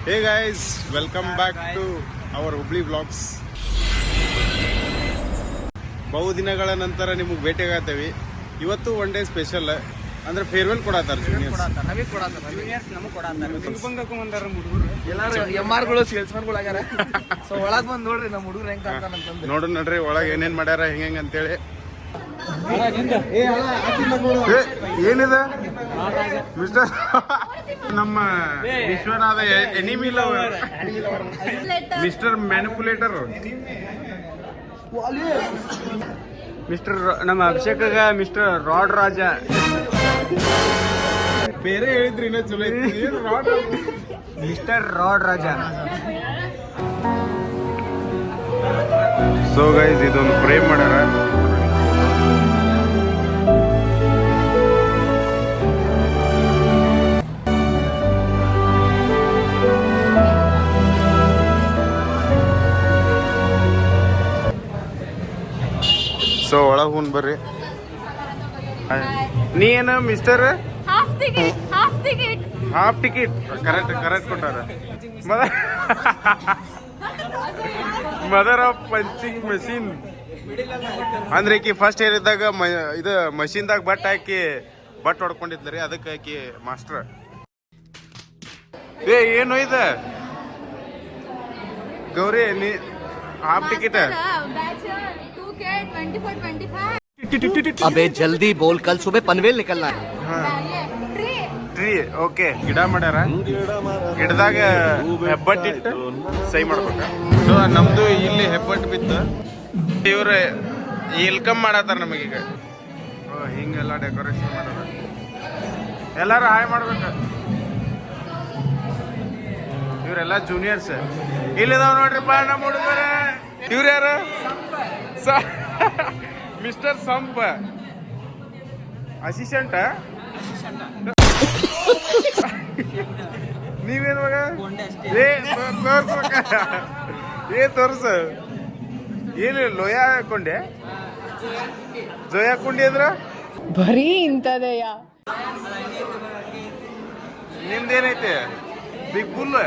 Hey guys, welcome back to our Hubli vlogs. ಬಹುದಿನಗಳ ನಂತರ ನಿಮಗೆ ಭೇಟಿಯಾಗತ್ತೇವೆ. ಇವತ್ತು ಒನ್ ಡೇ ಸ್ಪೆಷಲ್ ಅಂದ್ರೆ ಫೇರ್ವೆಲ್ ಕೊಡತ್ತಾರ ಜೂನಿಯರ್ಸ್. ಎಮ್ಆರ್ಗಳು ಸೇಲ್ಸ್ಮನ್ಗಳು ಆಗ್ಯಾರ. ಸೊ ಒಳಗ್ ಬಂದ್ ನೋಡ್ರಿ ನಮ್ಮ ಹುಡುಗರು ಹೆಂಗ್ ಕಾಣ್ತಾನಂತಂದು ನೋಡ್ರಿ ಒಳಗೆ ಏನೇನ್ ಮಾಡ್ಯಾರ ಹೆಂಗ ಅಂತೇಳಿ. ಏನಿದೆ ಮಿಸ್ಟರ್ ನಮ್ಮ ವಿಶ್ವನಾಥ ಎನಿಮಿಲ್ ಮಿಸ್ಟರ್ ಮ್ಯಾನಿಪುಲೇಟರ್, ಮಿಸ್ಟರ್ ನಮ್ಮ ಅಭಿಷೇಕಗ ಮಿಸ್ಟರ್ ರಾಡ್ ರಾಜ. ಬೇರೆ ಹೇಳಿದ್ರಿ ಇನ್ನೂ ಚಲೋ ಐತಿ. ಮಿಸ್ಟರ್ ರಾಡ್ ರಾಜ. ಸೊ ಗೈಸ್, ಇದೊಂದು ಫ್ರೇಮ್ ಮಾಡ್ಯಾರ. ಸೊ ಒಳಗೆ ಹೋನ್ ಬರ್ರಿ. ನೀ ಏನು ಮಿಸ್ಟರ್ ಹಾಫ್ ಟಿಕೆಟ್ ಕರೆಕ್ಟ್ ಕೊಟ್ಟಾರ. ಮದರ್ ಆಫ್ ಪಂಚಿಂಗ್ ಮಷೀನ್ ಅಂದ್ರೆ ಆಕಿ ಫಸ್ಟ್ ಏರಿದ್ದಾಗ ಇದು ಮಷೀನ್ದಾಗ ಬಟ್ ಹಾಕಿ ಬಟ್ ಹೊಡ್ಕೊಂಡಿದ್ಲರಿ, ಅದಕ್ಕೆ ಆಕಿ ಮಾಸ್ಟರ್. ಏನು ಇದು ಗೌರಿ, ನೀ ಹಾಫ್ ಟಿಕೆಟ್. अबे जल्दी बोल, कल सुबह पनवेल निकलना है. ಟ್ರೀ ಓಕೆ, ಗಿಡ ಮಾಡ್ಯಾರ. ಗಿಡದಾಗ ಹೆಬ್ಬಟ್ಟು ಇಟ್ಟು ಸೈ ಮಾಡ್ಬೇಕ. ಸೊ ನಮ್ದು ಇಲ್ಲಿ ಹೆಬ್ಬಟ್ಟು ಬಿತ್ತು. ಇವ್ರ ವೆಲ್ಕಮ್ ಮಾಡತ್ತಾರ ನಮಗೀಗ. ಹಿಂಗೆಲ್ಲ ಡೆಕೋರೇಷನ್ ಮಾಡ್ಯಾರ. ಎಲ್ಲಾರು ಹಾಯ್ ಮಾಡ್ಬೇಕ. ಇವರೆಲ್ಲ ಜೂನಿಯರ್ಸ್ ಇಲ್ಲಿದಾವ್ ನೋಡ್ರಿಪ್ಪ ನಮ್ಮ ಹುಡುಗರ. ಇವ್ರ ಯಾರು? ಮಿಸ್ಟರ್ ಸಂಪ ಅಸಿಸ್ಟೆಂಟ್. ನೀವೇನ್ ಮಗ? ತೋರ್ಸ. ಏನು ಲೋಯ ಹಾಕೊಂಡೆ? ಜೋಯ ಹಾಕೊಂಡಿ ಅಂದ್ರ ಬರೀ ಇಂಥದೆಯ. ನಿಮ್ದೇನೈತೆ? Big bull,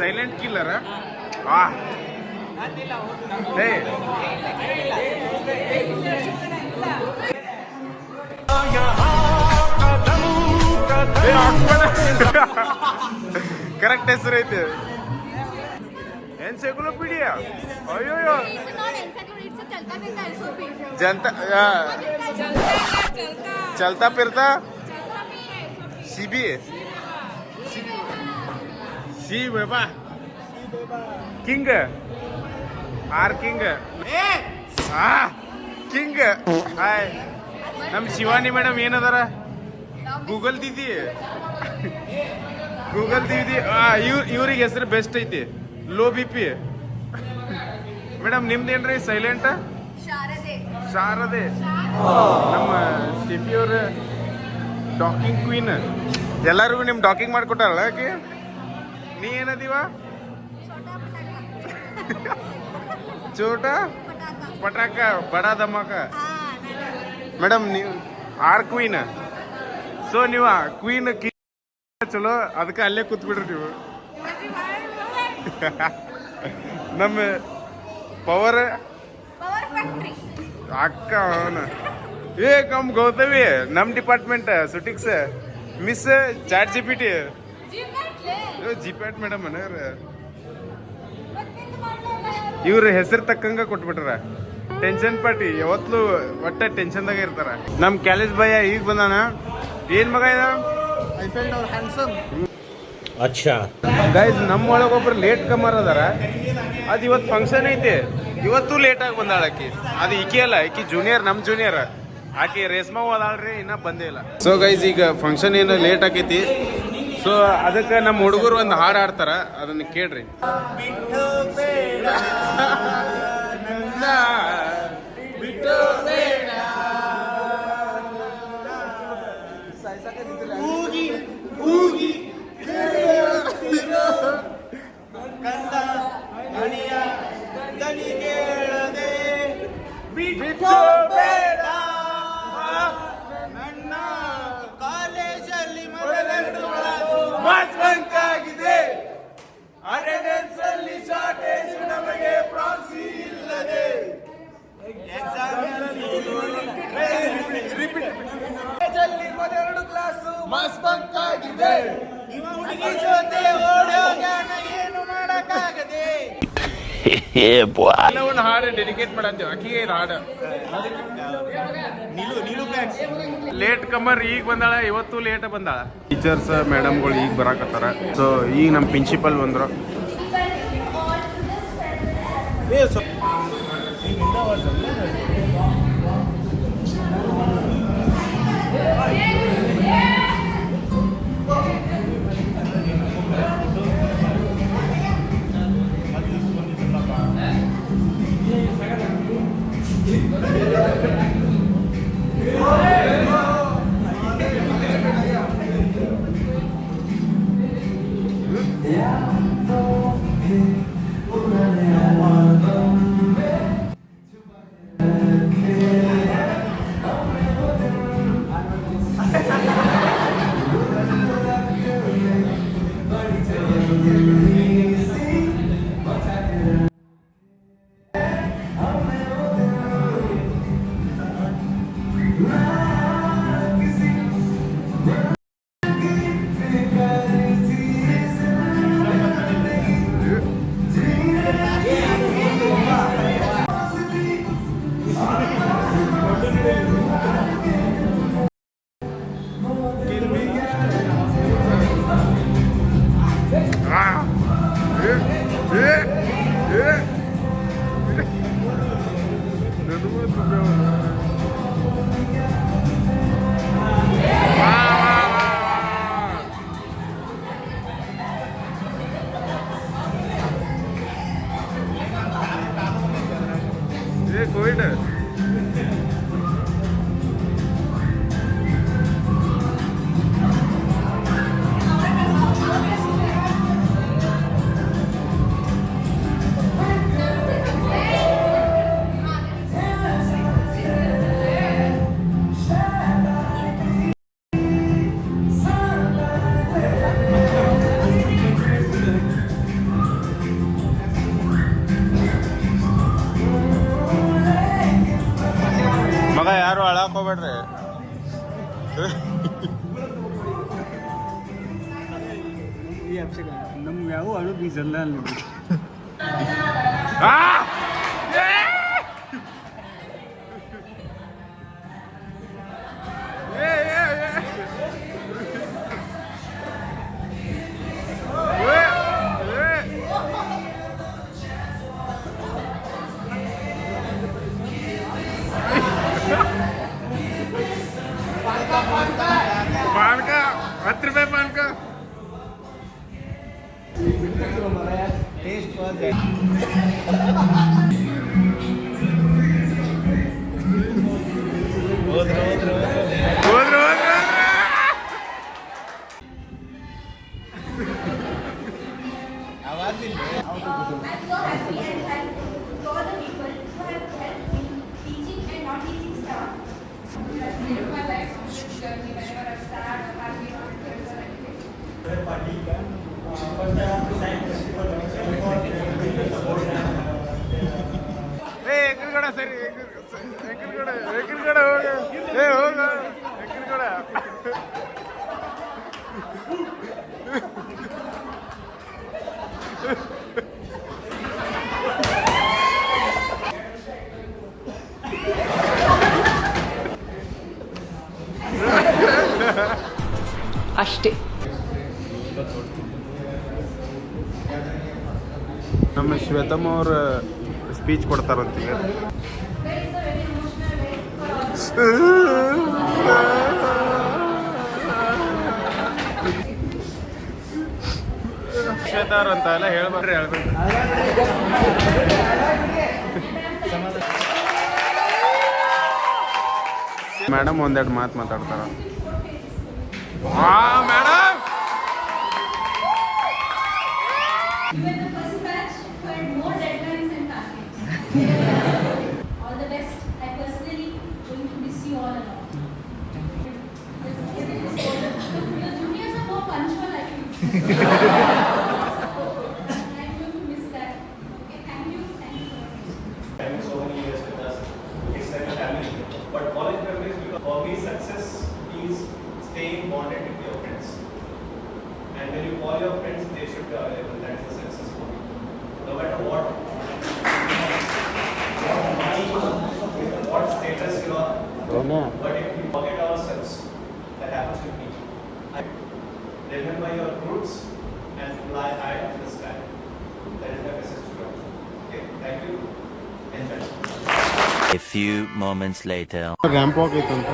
silent killer. Correct ಹೆಸರು ಐತೆ. ಎನ್ಸೈಕ್ಲೋಪೀಡಿಯಾ. ಅಯ್ಯೋ ಜನತಾ ಚಲ್ತಾ ಫಿರ್ತಾ ಸಿಬಿ ಸಿ ಬೇಬಾ king or king king. Hi, ನಮ್ಮ ಶಿವಾನಿ ಮೇಡಮ್ ಏನದಾರ? ಗೂಗಲ್ ದೀದಿ. ಇವ್ರಿಗೆ ಹೆಸರು ಬೆಸ್ಟ್ ಐತಿ, ಲೋ ಬಿ ಪಿ. ಮೇಡಮ್ ನಿಮ್ದೇನ್ರಿ? ಸೈಲೆಂಟ್ ಶಾರದೆ. ನಮ್ಮ ಸ್ಟಿಫಿ ಅವ್ರ ಡಾಕಿಂಗ್ ಕ್ವೀನ್. ಎಲ್ಲರಿಗೂ ನಿಮ್ ಡಾಕಿಂಗ್ ಮಾಡ್ಕೊಟ್ಟಾರಲ್ಲ ಆಕೆ. ನೀ ಏನದೀವ? ಚೋಟ ಪಟಾಕ ಬಡ ಧಮಾಕ. ಮೇಡಮ್ ನೀವು ಆರ್ ಕ್ವೀನ್. ಸೊ ನೀವು ಕ್ವೀನ್ ಚಲೋ, ಅದಕ್ಕೆ ಅಲ್ಲೇ ಕೂತ್ ಬಿಡ್ರಿ ನೀವು. ನಮ್ಮ ಪವರ್ ಅಕ್ಕ ಅವನ ಕಮ್ ಗೌತಮಿ. ನಮ್ ಡಿಪಾರ್ಟ್ಮೆಂಟ್ ಸುಟಿಕ್ಸ್ ಮಿಸ್ ಚಾಟ್ ಜಿಪಿಟಿ. ಜಿಪ್ಯಾಟ್ ಮೇಡಮ್ ಮನೆಯವ್ರ. ಇವ್ರ ಹೆಸರು ತಕ್ಕಂಗ ಕೊಟ್ಬಿಟ್ರ. ಟೆನ್ಷನ್ ಪಾರ್ಟಿ ಯಾವತ್ಲೂ ಒಟ್ಟ ಟೆನ್ಷನ್ದಾಗ ಇರ್ತಾರ. ನಮ್ ಕ್ಯಾಲೇಜ್ ಭಯ ಈಗ ಬಂದಾನ. ಏನ್ ಮಗ ಇದ? अच्छा ಗೈಸ್, ನಮ್ಮ ಒಳಗೊಬ್ರು ಲೇಟ್ ಕಮ್ಮರ್ ಅದಾರ. ಅದ್ ಇವತ್ತು ಫಂಕ್ಷನ್ ಐತಿ, ಇವತ್ತು ಲೇಟ್ ಆಗಿ ಬಂದಾಳ ಆಕಿ. ಅದು ಈಕಿ ಅಲ್ಲ, ಈಕಿ ಜೂನಿಯರ್, ನಮ್ ಜೂನಿಯರ್. ಆಕಿ ರೇಷ್ಮಾ ಓದಾಳ್ರಿ, ಇನ್ನ ಬಂದೇ ಇಲ್ಲ. ಸೊ ಗೈಸ್, ಈಗ ಫಂಕ್ಷನ್ ಏನು ಲೇಟ್ ಆಕೈತಿ. ಸೊ ಅದಕ್ಕೆ ನಮ್ಮ ಹುಡುಗರು ಒಂದು ಹಾಡು ಆಡ್ತಾರ, ಅದನ್ನ ಕೇಳ್ರಿ. ನನ್ನ ಕಾಲೇಜಲ್ಲಿ ಮರಗಂಡು ಮಾಸ್ ಬಂಕ್ ಆಗಿದೆ. ಒಂದು ಹಾಡು ಡೆಡಿಕೇಟ್ ಮಾಡಂತೇವೆ ಅಕ್ಕಿಗೆ ಇದು ಹಾಡು ಲೇಟ್ ಕಮ್ಮರ್ ಈಗ ಬಂದಾಳ, ಇವತ್ತು ಲೇಟ್ ಬಂದಾಳ. ಟೀಚರ್ಸ್ ಮೇಡಮ್ಗಳು ಈಗ ಬರಾಕತ್ತಾರ. ಸೊ ಈಗ ನಮ್ಮ ಪ್ರಿನ್ಸಿಪಲ್ ಬಂದ್ರು. ಕೋವಿಡ್ ಮಗ ಯಾರು ಹಾಳಾಕ್ ಹೋಗ್ಬೇಡ್ರಿ. ನಮ್ಗೆ ಯಾವ ಅಳು ಬೀಸಲ್ಲ ಅಲ್ಲಿ. ಪಾನ್ಕ 10 ರೂಪಾಯಿ ಪಾನ್ಕ. ಹೋದ್ರು I'm so happy and thankful to all the people who have helped me teaching and not teaching staff. That's made my life on this journey whenever I'm sad or happy or tears or anything. ಎಕ್ಕಲ್ಗಡ ಸರಿ ಎಕ್ಕಲ್ಗಡ ಹೋಗ ಹೋಗ ಎಕ್ಕಲ್ಗಡ. ಅಷ್ಟೇ. ನಮ್ಮ ಶ್ವೇತಮ್ಮ ಅವ್ರ speech ಕೊಡ್ತಾರಂತೀಗ. ಶ್ವೇತಾರ್ ಅಂತ ಎಲ್ಲ ಹೇಳ್ಬಾರ್ರಿ ಹೇಳ್ಬೇಕು. Madam ಒಂದೆರಡು ಮಾತು ಮಾತಾಡ್ತಾರ. Madam You were the first batch who had more deadlines and targets. All the best. I personally going to miss you all along. Your juniors are more punctual, I think. I'm going to miss that. Okay, thank you. Thank you. Having so many years with us, extended family. But college memories, because for me, success is staying bonded with your friends. And when you fall should be available. That is the success for me. No matter what money, what status you are, but if we forget ourselves, that happens with me. Remember your roots and fly high to the sky. That is the message to you. Okay, thank you. Enjoy. A few moments later. Ramp walk ಐತಂತ.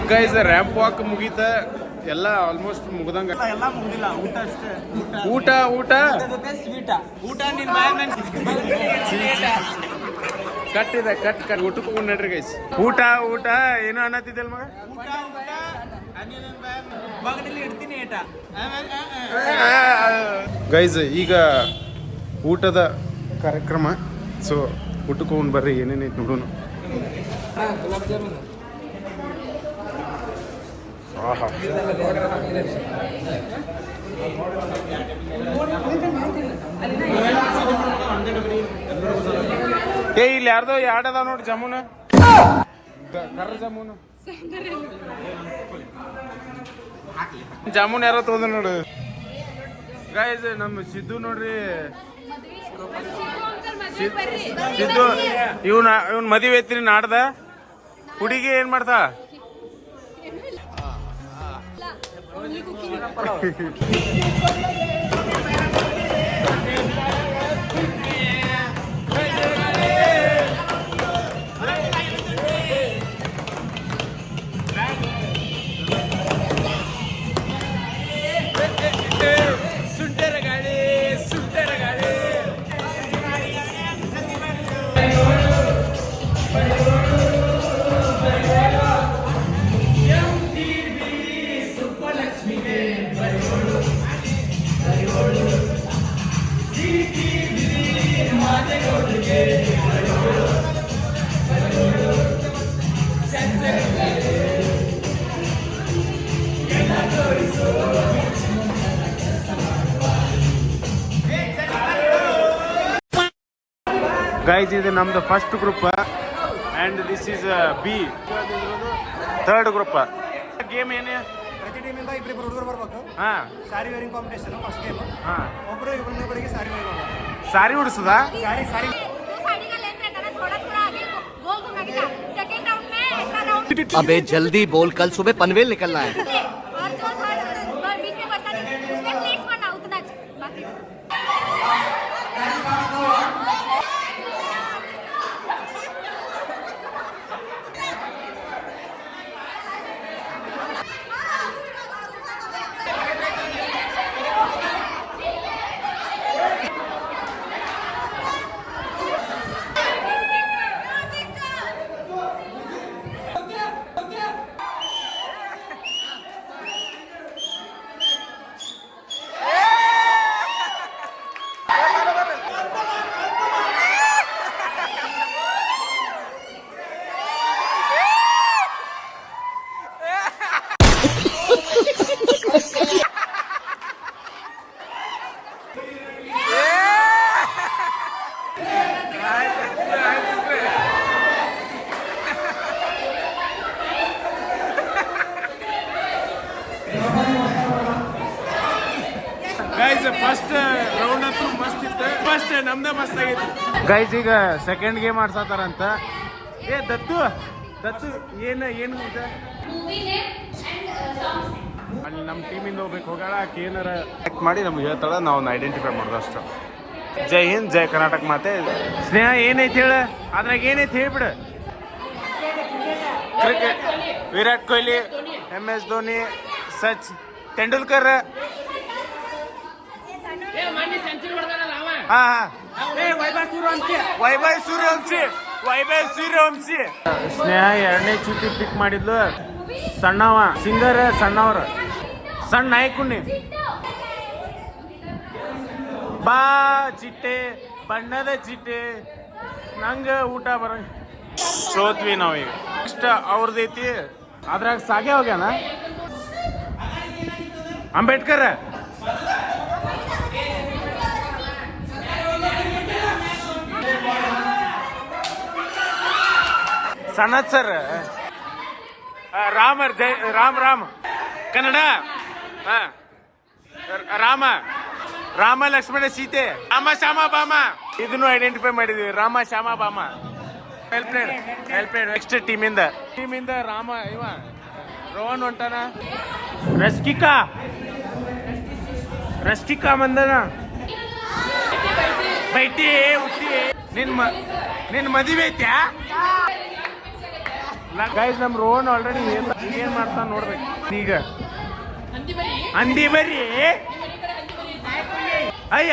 Guys ramp walk ಮುಗೀತ ಎಲ್ಲ almost ಮುಗ್ದಂಗ. ಎಲ್ಲ ಮುಗಿದಿಲ್ಲ, ಊಟ ಅಷ್ಟೇ. ಊಟ ಊಟ sweet ಊಟ ನಿನ್ ಬಾಯಾಗ ಕಟ್ಟಿದೆ ಕಟ್ ಊಟಕ್ಕೆ ಹೋಗಿ ನಡ್ರಿ ಗೈಸ್. ಊಟ ಊಟ ಏನು ಅನ್ನತ್ತಿದ್ದಲ್ ಮಗ. ಮಗನಲ್ಲಿ ಇಡ್ತೀನಿ ಏಟ. ಗೈಸ್ ಈಗ ಊಟದ ಕಾರ್ಯಕ್ರಮ. ಸೊ ಊಟಕ್ಕೆ ಹೋಗಿ ಬರ್ರಿ, ಏನೇನೈತೆ ನೋಡೋಣ. ಗುಲಾಬ್ ಜಾಮೂನ್ ಆಹಾ ಏ ಇಲ್ಲಿ ಯಾರ್ದೋ ಅದಾವ ನೋಡಿ ಜಾಮೂನು, ಕರ್ರ ಜಾಮೂನು. ಜಾಮೂನ್ ಯಾರೋ ತೊಗೊಂಡ್ರ ನೋಡು ಗೈಸ್. ನಮ್ಮ ಸಿದ್ದು ನೋಡ್ರಿ, ಸಿದ್ದು ಇವನ್ ಮದುವೆ ಐತ್ರಿ ನಾಡ್ದ. ಹುಡುಗಿ ಏನ್ ಮಾಡ್ತಾ? ಸುಂಟರ ಗಾಡಿ ಸುಂಟರ ಗಾಡಿ. ಗೈಸ್ ಇದು ನಮ್ದು first group and this is B third group. Game ಏನೇ? ಪ್ರತಿ ಟೀಮಿಂದ ಇಬ್ಬರು ಹುಡುಗರು ಬರ್ಬೇಕು. ಹಾಂ, ಸಾರಿ ವೇರಿಂಗ್ ಕಾಂಪಿಟೇಷನ್ ಫಸ್ಟ್ ಗೇಮ್. ಹಾಂ, ಒಬ್ಬರು ಇನ್ನೊಬ್ಬರಿಗೆ ಸಾರಿ ವೇರಿಂಗ್ ಮಾಡ್ಬೇಕು. ಸಾರಿ ಉಡಿಸೋದಾ? ಸಾರಿ ಸಾರಿ दो साड़ी का लेंथ रहता है ना, थोड़ा थोड़ा आगे को गोल घुमा के ना। सेकंड राउंड में ऐसा राउंड अबे जल्दी बोल, कल सुबह पनवेल निकलना है. और जो थर्ड बीच में बचा नहीं उसमें प्लेट्स बना उतना बाकी। ಗೈಸ್ ಫಸ್ಟ್ ರೌಂಡ್ ಅಂತೂ ಮಸ್ತ್ ಇತ್ತು. ಫಸ್ಟ್ ನಮ್ದೇ ಮಸ್ತ್ ಆಗಿತ್ತು ಗೈಸ್. ಈಗ ಸೆಕೆಂಡ್ ಗೇಮ್ ಆಡ್ಸತ್ತಾರಂತ. ಏ ದತ್ತು ದತ್ತು ಏನು ಏನು मूवी नेम एंड सॉन्ग्स ಅಲ್ಲಿ ನಮ್ಮ ಟೀಮಿಂದ ಹೋಗ್ಬೇಕು. ಹೋಗಾಳ ಆಕೆ ಏನಾರ ಆ್ಯಕ್ಟ್ ಮಾಡಿ ನಮ್ಗೆ ಹೇಳ್ತಾಳೆ, ನಾವು ಐಡೆಂಟಿಫೈ ಮಾಡೋದು ಅಷ್ಟು. ಜೈ ಹಿಂದ್, ಜೈ ಕರ್ನಾಟಕ ಮಾತೆ. ಸ್ನೇಹ ಏನೈತೆ ಹೇಳ, ಅದ್ರಾಗ ಏನೈತೆ ಹೇಳ್ಬಿಡು. Cricket, Virat Kohli, MS Dhoni, such Tendulkar. ಹಾ ವೈಭವ್ ಸೂರ್ಯವಂಶಿ ಸ್ನೇಹ 2ನೇ ಚೀಟಿ ಪಿಕ್ ಮಾಡಿದ್ಲು. ಸಣ್ಣವ ಸಿಂಗರ್, ಸಣ್ಣವ್ರ ಸಣ್ಣ ನಾಯ್ಕುಣ್ಣಿ ಬಾ ಚಿಟ್ಟೆ ಬಣ್ಣದ ಚಿಟ್ಟೆ ನಂಗ ಊಟ ಬರ ಸೋತ್ವಿ ನಾವೀಗ. ಇಷ್ಟ ಅವ್ರದೈತಿ, ಅದ್ರಾಗ ಸಾಗೆ ಹೋಗ್ಯಾನ ಅಂಬೇಡ್ಕರ್. ಸನತ್ ಸರ್, ರಾಮರ್ ಜೈ ರಾಮ್ ಕನ್ನಡ. ರಾಮ ಲಕ್ಷ್ಮಣ ಸೀತೆ, ರಾಮ ಶ್ಯಾಮ ಬಾಮ, ಇದನ್ನು ಐಡೆಂಟಿಫೈ ಮಾಡಿದ್ವಿ. ರಾಮ ಶ್ಯಾಮ ಬಾಮ ಹೆಲ್ಪ್ ನೆಕ್ಸ್ಟ್ ಟೀಮಿಂದ ರಾಮ ಇವ ರೋಹನ್ ಹೊಂಟಾನ. ರಸ್ಟಿಕಾ ಮಂದನ ಬೈಟಿ ಹುಟ್ಟಿ ನಿನ್ ಮದುವೆ ಐತ್ಯಾ? ಗೈಸ್ ನಮ್ ರೋಹನ್ ಆಲ್ರೆಡಿ ಏನ್ ಮಾಡ್ತಾನ ನೋಡ್ಬೇಕು ಈಗ. ಅಂದಿ ಬರ್ರಿ ಐ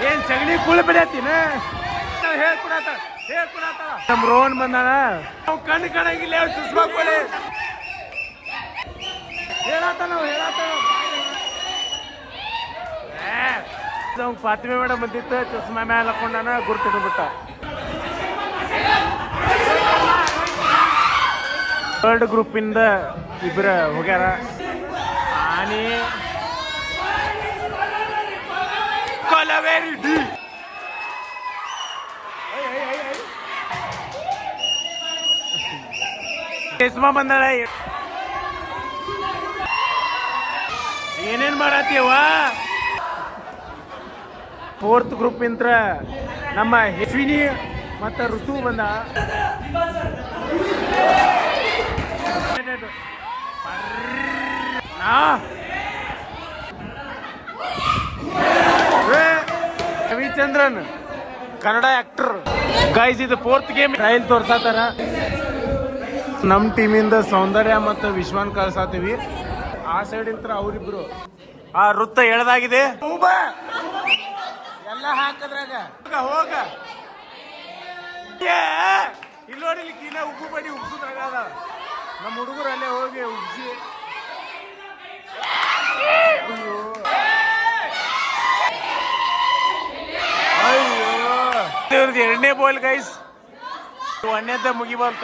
ಏನ್ ಸಗಣಿ ಕುಳ ಬಿಡತ್ತೀನ ಹೇಳ್ಕೊಡತ್ತ. ನಮ್ ರೋಹನ್ ಬಂದಾನ, ನಾವು ಕಣ್ಣು ಕಾಣಂಗಿಲ್ಲ, ಚುಸ್ಮಾ ಕೊಡಿ ಹೇಳತ್ತಾನ. ಫಾತಿಮೆ ಮೇಡಮ್ ಬಂದಿತ್ತು, ಚಸ್ಮಾ ಮ್ಯಾಲ ಹಾಕೊಂಡಾನ, ಗುರ್ತಿಡ್ಬಿಟ್ಟ. ಥರ್ಡ್ ಗ್ರೂಪಿಂದ ಇಬ್ಬರ ಹೋಗ್ಯಾರ. ಆನಿ ಕೊಲವೇರಿ ಚಸ್ಮಾ ಬಂದಾಳ. ಏನೇನ್ ಮಾಡತ್ತೀವ? ಫೋರ್ತ್ ಗ್ರೂಪ್ ಇಂತ್ರ ನಮ್ಮ ಹೆಸ್ವಿನಿ ಮತ್ತ ಋತು ಬಂದ. ರವಿಚಂದ್ರನ್ ಕನ್ನಡ ಆಕ್ಟರ್. ಗೈಸ್ ಇದು ಫೋರ್ತ್ ಗೇಮ್ ಟ್ರಯಲ್ ತೋರ್ಸಾತಾರ. ನಮ್ ಟೀಮಿಂದ ಸೌಂದರ್ಯ ಮತ್ತು ವಿಶ್ವಾನ್ ಕಳ್ಸಾತೀವಿ. ಆ ಸೈಡ್ ಇಂತ್ರ ಅವರಿಬ್ರು. ಆ ವೃತ್ತ ಎಳ್ದಾಗಿದೆ, ಎಲ್ಲ ಹಾಕದ್ರಾಗ ಹೋಗ. ಇಲ್ಲಿ ನೋಡಿ, ಕೀನ ಉಪ್ಪು ಬಡಿ ಉಪ್ಸುದ್ರಾಗ ಅದ. ನಮ್ಮ ಹುಡುಗರು ಅಲ್ಲೇ ಹೋಗಿ ಉಪ್ಸಿ. ಇವ್ರದ್ದು 2ನೇ ಬಾಲ್ ಗೈಸ್, 1ನೇದ ಮುಗಿಬಂತ.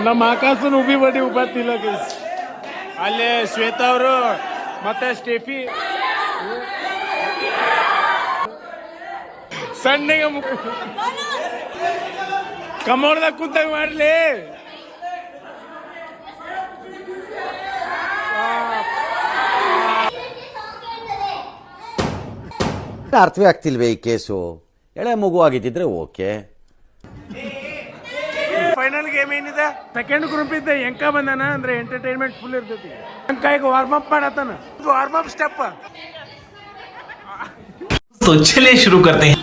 ನಮ್ಮ ಆಕಾಶನ ಉಬ್ಬಿ ಬಡಿ ಉಬ್ಬತ್ತಿಲ್ಲ ಗೈಸ್. ಅಲ್ಲೇ ಶ್ವೇತಾ ಅವರು ಮತ್ತೆ ಸ್ಟೇಫಿ ಸಣ್ಣಗೆ ಕಮೋಡ್ದಾಗ ಕುಂತಾಗ ಮಾಡ್ಲಿ. ಅರ್ಥವೇ ಆಗ್ತಿಲ್ವೇ ಈ ಕೇಸು? ಎಳೆ ಮಗು ಆಗಿದ್ದಿದ್ರೆ ಓಕೆ. ಫೈನಲ್ ಗೇಮ್ ಏನಿದೆ? ಸೆಕೆಂಡ್ ಗ್ರೂಪ್ ಇದ್ದ ಎಂಕ ಬಂದಾನ ಅಂದ್ರೆ ಎಂಟರ್ಟೈನ್ಮೆಂಟ್ ಫುಲ್ ಇರ್ತೈತಿ. ಎಂಕ ಈಗ ವಾರ್ಮ್ ಅಪ್ ಮಾಡತ್ತಾನ. Warm up step. तो चलिए शुरू करते हैं.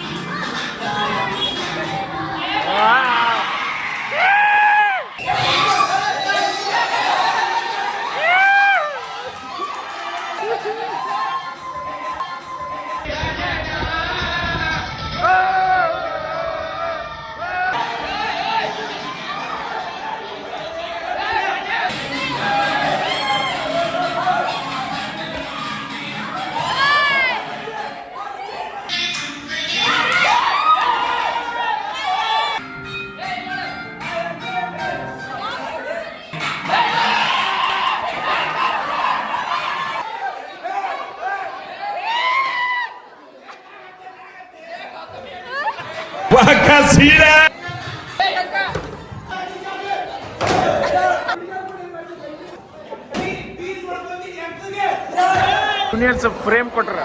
ಜೂನಿಯರ್ಸ್ ಫ್ರೇಮ್ ಕೊಟ್ರ.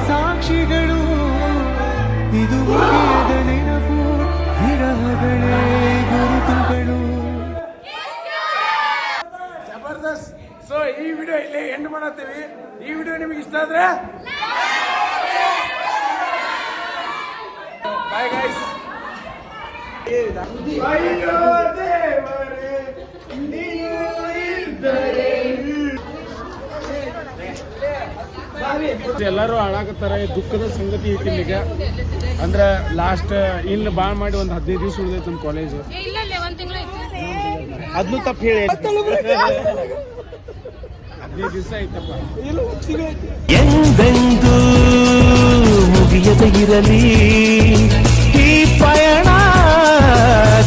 ಸಾಕ್ಷಿಗಳು ಇದು ನೆನಪು ವಿರಹಗಳೇ ಇಷ್ಟ ಆದ್ರೆ ಬಾಯ್ ಗೈಸ್. ಎಲ್ಲರೂ ಹಾಳಾಕತ್ತಾರ. ದುಃಖದ ಸಂಗತಿ ಐತಿ ಈಗ. ಅಂದ್ರೆ ಲಾಸ್ಟ್ ಇನ್ನು ಬಾಳ್ ಮಾಡಿ ಒಂದು 15 ದಿವಸ ಉಳಿದೈತೆ ನಮ್ಮ ಕಾಲೇಜ್. ಅದನ್ನು ತಪ್ಪು ಹೇಳಿ 15 ದಿವಸ ಐತಪ್ಪ. ಎಂದೆಂದೂ ಮುಗಿಯದೆ ಇರಲಿ ಈ ಪಯಣ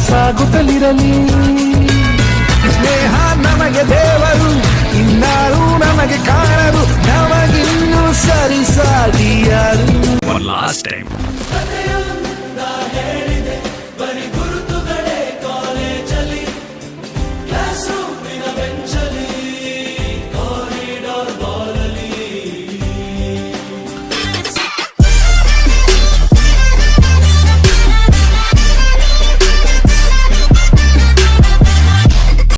ಸಾಗುತ್ತಲಿರಲಿ. ಸ್ನೇಹ ನಮಗೆ ದೇವರು, ಇನ್ನಾರು ನಮಗೆ ಕಾಣರು, ನಮಗಿನ್ನು ಸರಿಸಾಟಿಯಾರು. Last time